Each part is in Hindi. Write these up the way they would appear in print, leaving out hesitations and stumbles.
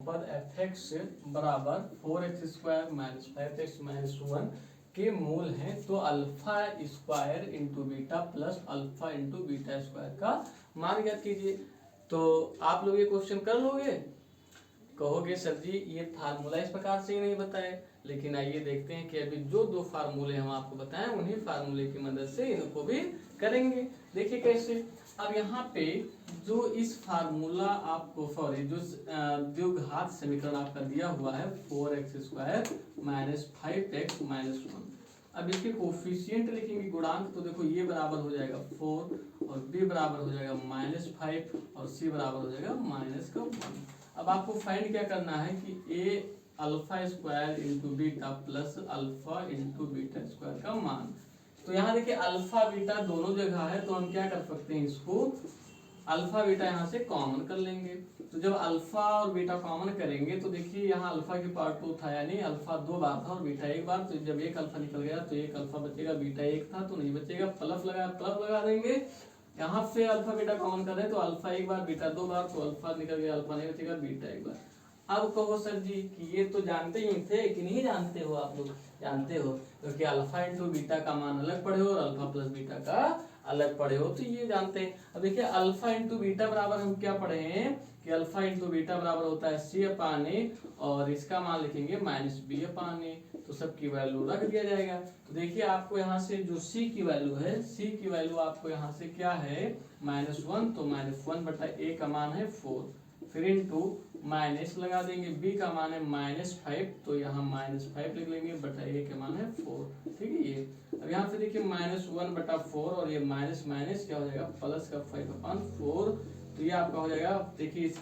बहुपद एफ एक्स बराबर 4x² - 5x - 1 के मूल हैं, तो alpha square into beta plus alpha into beta square का मान ज्ञात कीजिए। तो आप लोग ये क्वेश्चन कर लोगे? कहोगे सर जी ये फार्मूला इस प्रकार से ही नहीं बताए, लेकिन आइए देखते हैं कि अभी जो दो फार्मूले हम आपको बताएं उन्हीं फार्मूले की मदद से इनको भी करेंगे। देखिए कैसे। अब यहाँ पे जो इस फार्मूला आपको जो द्विघात समीकरण आपका दिया हुआ है 4x² - 5x - 1, अब इसके कोफिशिएंट लिखेंगे गुणांक, तो देखो ये बराबर हो जाएगा 4 और b बराबर हो जाएगा -5 और c बराबर हो जाएगा -1। अब आपको फाइंड क्या करना है कि a alpha square into beta plus alpha into beta square का मान। तो यहाँ देखिए अल्फा बीटा दोनों जगह है, तो हम क्या कर सकते हैं, इसको अल्फा बीटा यहाँ से कॉमन कर लेंगे। तो जब अल्फा और बीटा कॉमन करेंगे तो देखिए यहाँ अल्फा की पार्ट 2 था, यानी अल्फा 2 बार था और बीटा 1 बार, तो जब एक अल्फा निकल गया तो एक अल्फा बचेगा, बीटा 1 था तो नहीं बचेगा, प्लस लगा देंगे। यहाँ से अल्फा बीटा कॉमन कर रहे हैं तो अल्फा 1 बार बीटा 2 बार, तो अल्फा निकल गया, अल्फा नहीं बचेगा, बीटा 1 बार। अब कहो सर जी कि ये तो जानते ही थे कि नहीं जानते हो? आप लोग जानते हो, क्योंकि अल्फा इंटू बीटा का मान अलग पढ़े हो और अल्फा प्लस बीटा का अलग पढ़े हो, तो ये जानते हैं। अब देखिए अल्फा इंटू बीटा बराबर हम क्या पढ़े हैं कि अल्फा इंटू बीटा बराबर होता है c/a और इसका मान लिखेंगे -b/a, तो सबकी वैल्यू रख दिया जाएगा। तो देखिए आपको यहाँ से जो c की वैल्यू है, c की वैल्यू आपको यहाँ से क्या है -1, तो -1/a का मान है 4, फिर इंटू माइनस लगा देंगे, b का मान है -5, तो यहाँ -5 लिख लेंगे, बटा a का मान है 4। ठीक है ये। अब यहाँ से देखिए -1/4 और ये माइनस माइनस क्या हो जाएगा प्लस का 5/4, तो ये आपका हो जाएगा, देखिए इस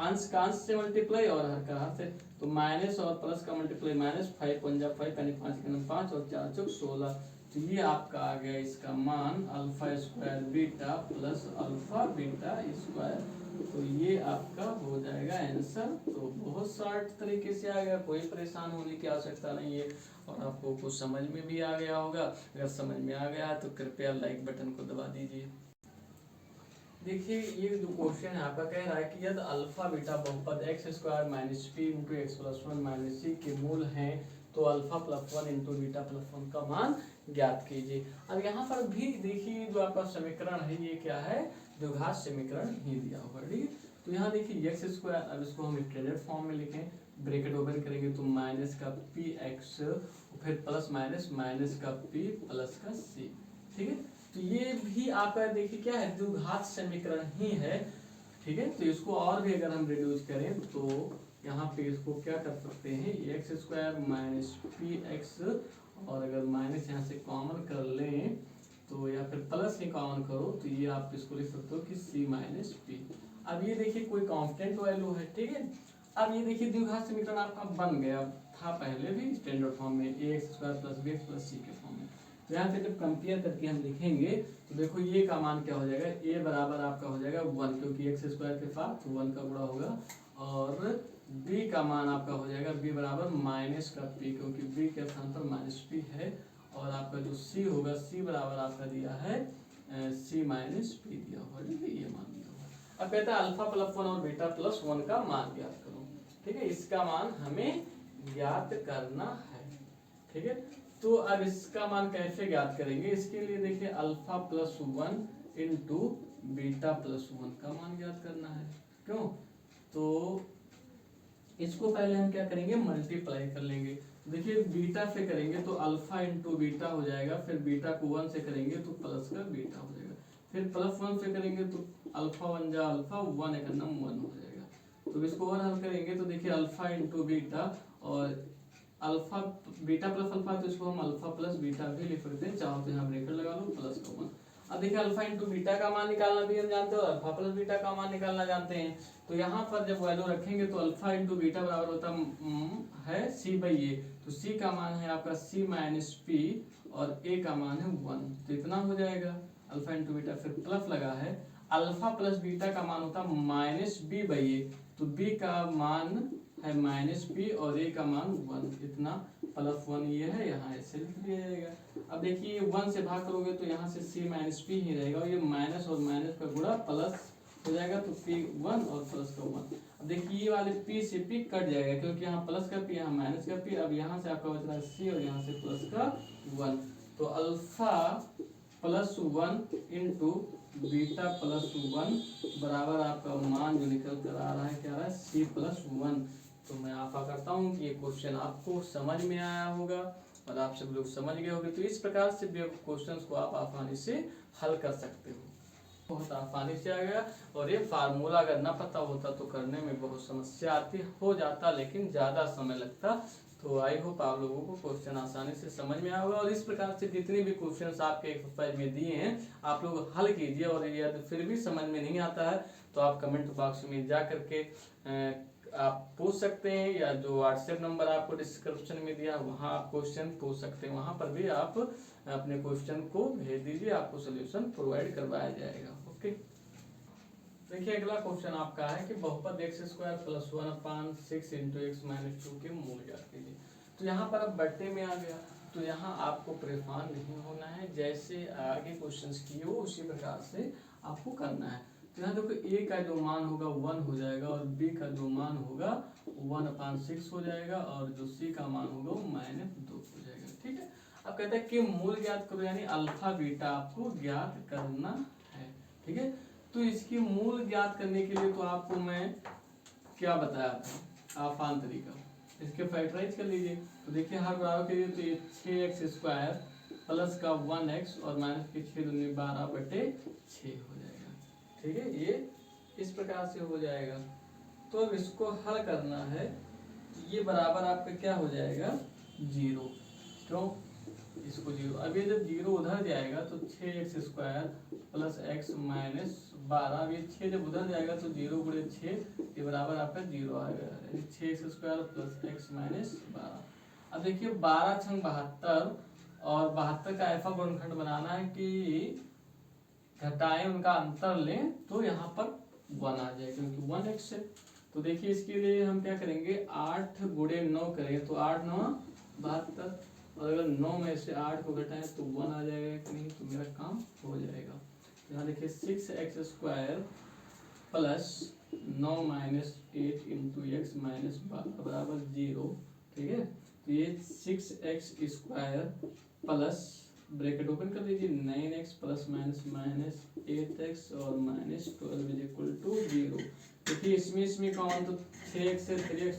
अंश का अंश से मल्टीप्लाई और हर का हर से, तो माइनस और प्लस का मल्टीप्लाई, -5 × 5 = 5 यानी 5 × 5 और 4 × 4 = 16, तो ये आपका आ गया इसका मान alpha square beta plus alpha beta square. तो ये आपका हो जाएगा आंसर। तो बहुत शॉर्ट तरीके से आ गया, कोई परेशान होने की आवश्यकता नहीं है और आपको कुछ समझ में भी आ गया होगा। अगर समझ में आ गया तो कृपया लाइक बटन को दबा दीजिए। देखिए ये जो क्वेश्चन है आपका कह रहा है कि यदि अल्फा बीटा बहुपद x² - p × x + 1 - c के मूल हैं, तो अल्फा + 1 × बीटा + 1 का मान ज्ञात कीजिए। अब यहाँ पर भी देखिए जो आपका समीकरण है ये क्या है, द्विघात समीकरण ही दिया हुआ है। ठीक है, तो यहाँ देखिए x², अब इसको हम स्टैंडर्ड फॉर्म में लिखें, ब्रैकेट ओपन करेंगे तो माइनस का px फिर प्लस माइनस माइनस का p प्लस का c। ठीक है, तो ये भी आपका देखिए क्या है, द्विघात समीकरण ही है। ठीक है, तो इसको और भी अगर हम रिड्यूस करें तो यहाँ पे इसको क्या कर सकते हैं, x² - px, और अगर माइनस यहाँ से कॉमन कर लें तो या फिर प्लस ही कॉमन करो तो ये आप इसको लिख सकते हो कि c - p। अब ये देखिए कोई कांस्टेंट वैल्यू है। ठीक है, अब ये देखिए द्विघात समीकरण आपका बन गया था पहले भी स्टैंडर्ड फॉर्म में, ax² + bx + c के फॉर्म में। तो यहाँ पे जब कंपेयर करके हम लिखेंगे तो देखो ये का मान क्या हो जाएगा, a बराबर आपका हो जाएगा 1, क्योंकि x² के साथ 1 का गुणा होगा, और b का मान आपका हो जाएगा b बराबर -p, क्योंकि b के स्थान पर -p है, और आपका जो c होगा c बराबर आपका दिया है c - p दिया हुआ। ठीक है, ये मान दिया हुआ। अब कहता है अल्फा + 1 और बीटा + 1 का मान ज्ञात करो। ठीक है, इसका मान हमें ज्ञात करना है। ठीक है, तो अब इसका मान कैसे ज्ञात करेंगे, इसके लिए देखिए अल्फा + 1 इंटू बीटा + 1 का मान ज्ञात करना है। क्यों, तो इसको पहले हम क्या करेंगे, मल्टीप्लाई कर लेंगे। देखिए बीटा से करेंगे तो अल्फा इंटू बीटा हो जाएगा, फिर बीटा को 1 से करेंगे तो प्लस का बीटा हो जाएगा, फिर +1 से करेंगे तो अल्फा 1 जा अल्फा, 1 × 1 हो जाएगा। तो इसको और हल करेंगे तो देखिए अल्फा इंटू बीटा, और अल्फा बीटा प्लस अल्फा, तो इसको हम अल्फा प्लस बीटा भी लिख सकते हैं, चाहो तो यहाँ ब्रैकेट लगा लो प्लस का 1। अब देखिए अल्फा इंटू बीटा का मान निकालना भी हम जानते हो, अल्फा प्लस बीटा का मान निकालना जानते हैं। तो यहाँ पर जब वैल्यू रखेंगे तो अल्फा इंटू बीटा बराबर होता है c/a, तो c का मान है आपका c - p और a का मान है 1, तो इतना हो जाएगा अल्फा इंटू बीटा, फिर प्लस लगा है, अल्फा प्लस बीटा का मान होता -b/a, तो b का मान है -p और a का मान 1, इतना +1 ये है, यहाँ ऐसे लिख दिया जाएगा। अब देखिए 1 से भाग करोगे तो यहाँ से c - p ही रहेगा, और ये माइनस और माइनस का गुणा प्लस हो जाएगा, तो p 1 और प्लस का 1। अब देखिए ये वाले पी से पी कट जाएगा क्योंकि यहाँ प्लस का पी, यहाँ माइनस का पी। अब यहाँ से आपका बच रहा है सी और यहाँ से प्लस का 1, तो alpha plus 1 into beta plus 1 बराबर आपका मान जो निकल कर आ रहा है क्या आ रहा है सी प्लस 1। तो मैं आशा करता हूँ कि ये क्वेश्चन आपको समझ में आया होगा और आप सब लोग समझ गए होंगे। तो इस प्रकार से भी क्वेश्चन को आप आसानी से हल कर सकते हो, बहुत आसानी से आ गया। और ये फार्मूला अगर ना पता होता तो करने में बहुत समस्या आती, हो जाता लेकिन ज़्यादा समय लगता। तो आई होप आप लोगों को क्वेश्चन आसानी से समझ में आया होगा। और इस प्रकार से जितने भी क्वेश्चंस आपके एक्सरसाइज में दिए हैं आप लोग हल कीजिए, और यदि फिर भी समझ में नहीं आता है तो आप कमेंट बॉक्स में जा करके आप पूछ सकते हैं, या जो व्हाट्सएप नंबर आपको डिस्क्रिप्शन में दिया वहाँ आप क्वेश्चन पूछ सकते हैं, वहाँ पर भी आप अपने क्वेश्चन को भेज दीजिए, आपको सोल्यूशन प्रोवाइड करवाया जाएगा। ओके, देखिए अगला क्वेश्चन आपका है कि बहुपद x square plus 1/6 into x minus 2 के मूल ज्ञात कीजिए। तो यहाँ पर अब बट्टे में आ गया, तो यहाँ आपको परेशान नहीं होना है, जैसे आगे क्वेश्चंस किए हो उसी प्रकार से आपको करना है। तो यहाँ देखो ए का जो मान होगा 1 हो जाएगा और बी का जो मान होगा 1/6 हो जाएगा और जो सी का मान होगा वो -2 हो जाएगा। ठीक है, अब कहते हैं कि मूल ज्ञात करो, यानी अल्फा बीटा आपको ज्ञात करना है। ठीक है, तो इसकी मूल ज्ञात करने के लिए तो आपको मैं क्या बताया था आसान तरीका, इसके फैक्टराइज कर लीजिए। तो देखिए हर बराबर के लिए तो ये 6x² प्लस का 1x और माइनस के 6 दूनी 12/6 हो जाएगा। ठीक है, ये इस प्रकार से हो जाएगा। तो अब इसको हल करना है, ये बराबर आपका क्या हो जाएगा 0। क्यों इसको 0, अब ये जब 0 उधर जाएगा तो 6x² प्लस x माइनस 12, अब ये 6 जब उधर जाएगा तो 0 गुणे 6 ये बराबर आपका 0 आएगा, यानी 6x² प्लस x माइनस 12। अब देखिए 12 छंग 72 और 72 का ऐसा गुणनखंड बनाना है कि घटाएं उनका अंतर लें तो यहाँ पर 1 आ जाए, क्योंकि 1x है। तो देखिए इसके लिए हम क्या करेंगे 8 गुणे 9 करें तो 8 9 72, और अगर 9 में से 8 को घटाएं तो 1 आ जाएगा कि नहीं, तो मेरा काम हो जाएगा। तो यहाँ देखिए 6x² plus 9 minus 8 into x minus 12 बराबर 0। ठीक है, तो ये 6x² प्लस ब्रैकेट ओपन कर लीजिए 9x plus minus minus 8x और माइनस 12 इज इक्वल टू 0। देखिए इसमें कॉमन तो 6x है, 3x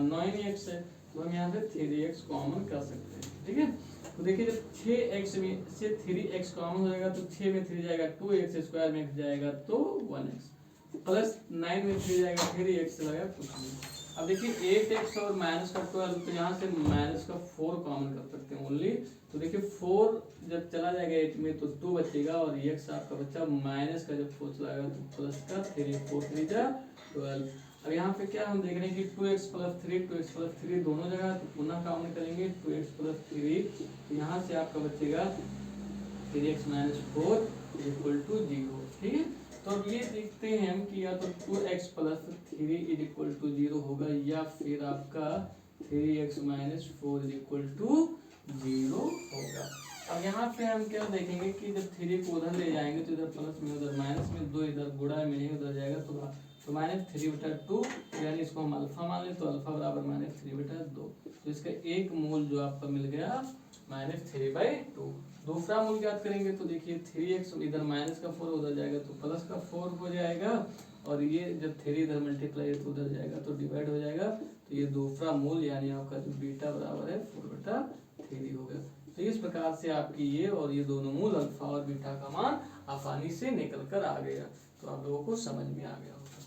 9x है, तो हम यहाँ पे 3x कॉमन कर सकते हैं। ठीक है, तो देखिए जब 6x में से 3x कॉमन हो जाएगा तो 6 में 3 जाएगा 2x² में x जाएगा तो 1x, प्लस 9 में 3 जाएगा 3x लगेगा कुछ नहीं। अब देखिए 8x और माइनस का 12, तो यहाँ से माइनस का 4 कॉमन कर सकते हैं ओनली। तो देखिए 4 जब चला जाएगा 8 में तो 2 बचेगा और x आपका बच्चा माइनस का जब 4 चला जाएगा तो प्लस का 3 4 3 जा 12। अब यहाँ पे क्या हम देख रहे हैं कि 2x प्लस 3 दोनों जगह, तो पुनः कॉमन करेंगे 2x प्लस 3, तो यहाँ से आपका बचेगा 3x माइनस 4 इक्वल टू 0। ठीक है, तो अब ये देखते हैं हम कि या तो 2x plus 3 is equal to 0 होगा या फिर आपका 3x minus 4 is equal to 0 होगा। अब यहाँ पे हम क्या देखेंगे कि जब 3 को उधर ले जाएंगे तो इधर प्लस में उधर माइनस में, 2 इधर गुणा में नहीं उधर जाएगा तो -3/2, यानी इसको हम अल्फा मान लें तो अल्फा बराबर -3/2। तो इसका एक मूल जो आपका मिल गया -3/2। दूसरा मूल ज्ञात करेंगे तो देखिए 3x इधर माइनस का 4 उधर जाएगा तो प्लस का 4 हो जाएगा, और ये जब 3 इधर मल्टीप्लाई तो उधर जाएगा तो डिवाइड हो जाएगा, तो ये दूसरा मूल यानी आपका जो बीटा बराबर है 4/3 हो गया। तो इस प्रकार से आपकी ये और ये दोनों मूल अल्फा और बीटा का मान आसानी से निकल कर आ गया। तो आप लोगों को समझ में आ गया होगा।